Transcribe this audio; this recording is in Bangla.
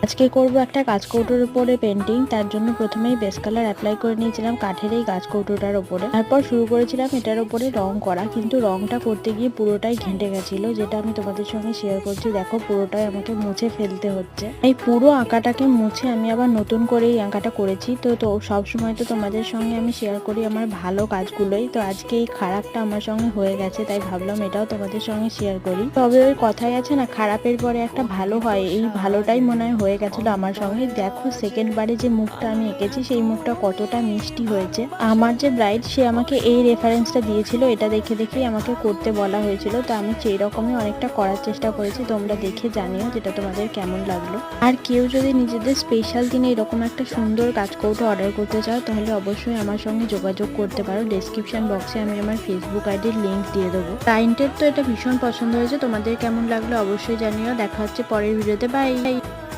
আজকে করব একটা কাঁচকৌটোর উপরে পেন্টিং। তার জন্য প্রথমেই বেস কালার অ্যাপ্লাই করে নিয়েছিলাম কাঠের এই কাঁচকৌটোটার উপরে। তারপর শুরু করেছিলাম এটার উপরে রং করা, কিন্তু রংটা করতে গিয়ে পুরোটাই ঘেঁটে গেছিল, যেটা আমি তোমাদের সঙ্গে শেয়ার করছি। দেখো পুরোটাই আমাকে মুছে ফেলতে হচ্ছে। এই পুরো আঁকাটাকে মুছে আমি আবার নতুন করে এই আঁকাটা করেছি। তো সব সময় তো তোমাদের সঙ্গে আমি শেয়ার করি আমার ভালো কাজগুলোই। তো আজকে এই খারাপটা আমার সঙ্গে হয়ে গেছে, তাই ভাবলাম এটাও তোমাদের সঙ্গে শেয়ার করি। তবে ওই কথাই আছে না, খারাপের পরে একটা ভালো হয়, এই ভালোটাই মনে হয় হয়ে গেছিল আমার সঙ্গে। দেখো সেকেন্ড বারে যে মুখটা আমি এঁকেছি সেই মুখটা কতটা মিষ্টি হয়েছে। আমার যে ব্রাইড সে আমাকে এই রেফারেন্সটা দিয়েছিল, এটা দেখে দেখেই আমাকে করতে বলা হয়েছিল। তো আমি সেই রকমই অনেকটা করার চেষ্টা করেছি। তোমরা দেখে জানিও যেটা তোমাদের কেমন লাগলো। আর কেউ যদি নিজেদের স্পেশাল দিনে এরকম একটা সুন্দর কাঁচকৌটো অর্ডার করতে চাও তাহলে অবশ্যই আমার সঙ্গে যোগাযোগ করতে পারো। ডেসক্রিপশন বক্সে আমি আমার ফেসবুক আইডির লিঙ্ক দিয়ে দেবো। ক্লায়েন্টের তো এটা ভীষণ পছন্দ হয়েছে। তোমাদের কেমন লাগলো অবশ্যই জানিও। দেখা হচ্ছে পরের ভিডিওতে। বাই।